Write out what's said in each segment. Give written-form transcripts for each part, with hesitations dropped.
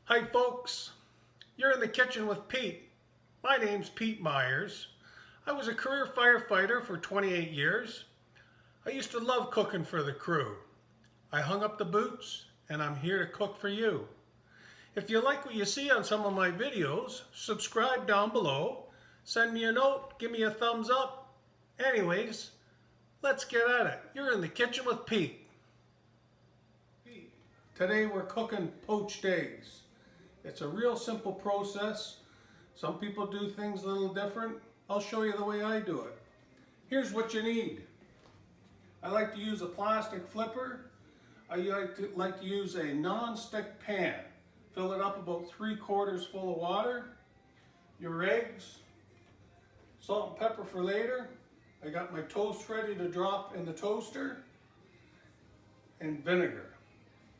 Hi folks, you're in the kitchen with Pete. My name's Pete Myers. I was a career firefighter for 28 years. I used to love cooking for the crew. I hung up the boots and I'm here to cook for you. If you like what you see on some of my videos, subscribe down below, send me a note, give me a thumbs up. Anyways, let's get at it. You're in the kitchen with Pete. Today we're cooking poached eggs. It's a real simple process. Some people do things a little different. I'll show you the way I do it. Here's what you need. I like to use a plastic flipper. I like to use a non-stick pan. Fill it up about 3/4 full of water. Your eggs, salt and pepper for later. I got my toast ready to drop in the toaster. And vinegar.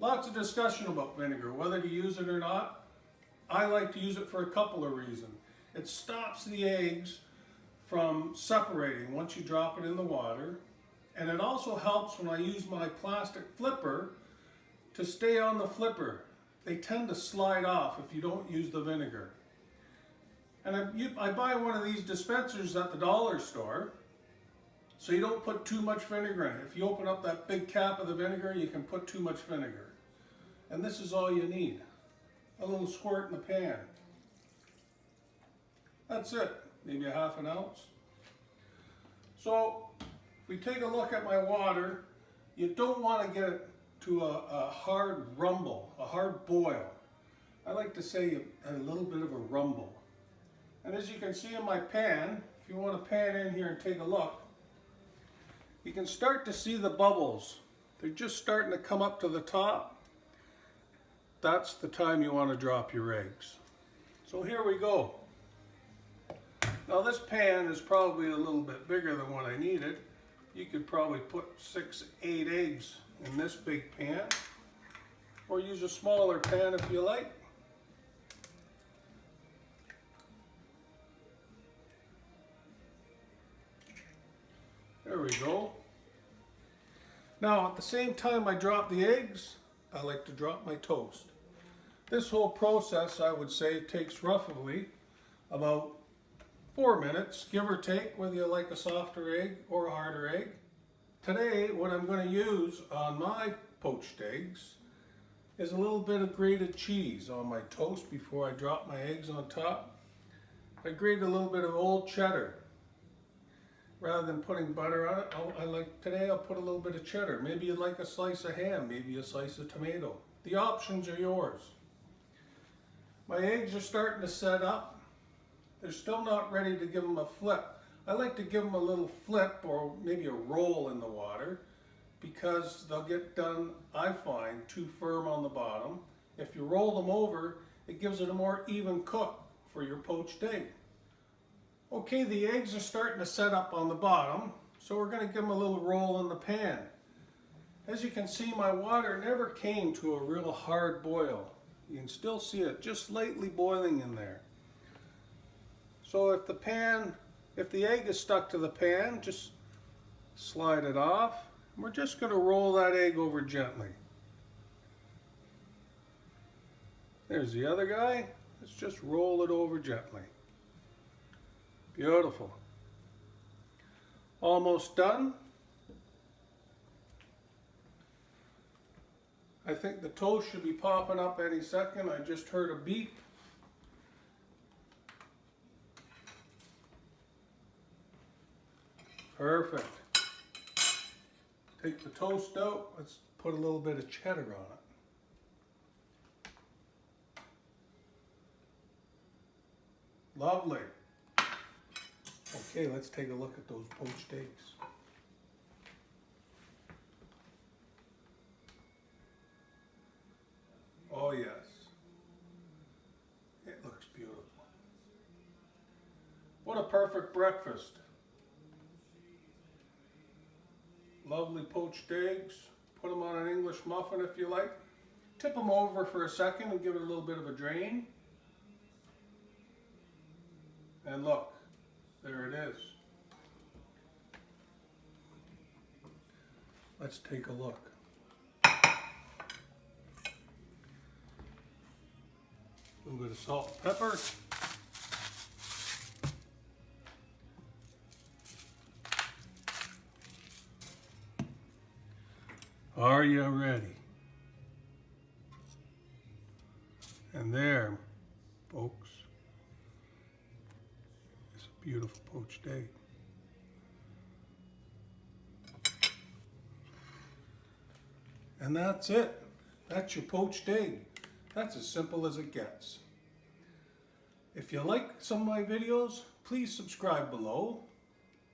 Lots of discussion about vinegar, whether to use it or not. I like to use it for a couple of reasons. It stops the eggs from separating once you drop it in the water. And it also helps when I use my plastic flipper to stay on the flipper. They tend to slide off if you don't use the vinegar. And I buy one of these dispensers at the dollar store, so you don't put too much vinegar in it. If you open up that big cap of the vinegar, you can put too much vinegar. And this is all you need. A little squirt in the pan. That's it, maybe a ½ ounce. So, if we take a look at my water, you don't want to get it to a hard rumble, a hard boil. I like to say a little bit of a rumble. And as you can see in my pan, if you want to pan in here and take a look, you can start to see the bubbles. They're just starting to come up to the top. That's the time you want to drop your eggs. So here we go. Now this pan is probably a little bit bigger than what I needed. You could probably put 6, 8 eggs in this big pan, or use a smaller pan if you like. There we go. Now at the same time I drop the eggs, I like to drop my toast. This whole process, I would say, takes roughly about 4 minutes, give or take, whether you like a softer egg or a harder egg. Today, what I'm going to use on my poached eggs is a little bit of grated cheese on my toast before I drop my eggs on top. I grate a little bit of old cheddar. Rather than putting butter on it, today I'll put a little bit of cheddar. Maybe you'd like a slice of ham, maybe a slice of tomato. The options are yours. My eggs are starting to set up. They're still not ready to give them a flip. I like to give them a little flip or maybe a roll in the water because they'll get done, I find, too firm on the bottom. If you roll them over, it gives it a more even cook for your poached egg. Okay, the eggs are starting to set up on the bottom, so we're going to give them a little roll in the pan. As you can see, my water never came to a real hard boil. You can still see it just lightly boiling in there. So if the egg is stuck to the pan, just slide it off. We're just going to roll that egg over gently. There's the other guy. Let's just roll it over gently. Beautiful. Almost done. I think the toast should be popping up any second. I just heard a beep. Perfect. Take the toast out. Let's put a little bit of cheddar on it. Lovely. Okay, let's take a look at those poached eggs. Oh yes, it looks beautiful. What a perfect breakfast. Lovely poached eggs. Put them on an English muffin if you like. Tip them over for a second and give it a little bit of a drain. And look, there it is. Let's take a look. A little bit of salt and pepper. Are you ready? And there, folks, is a beautiful poached egg. And that's it. That's your poached egg. That's as simple as it gets. If you like some of my videos, please subscribe below,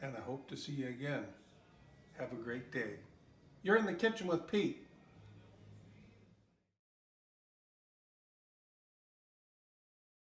and I hope to see you again. Have a great day. You're in the kitchen with Pete.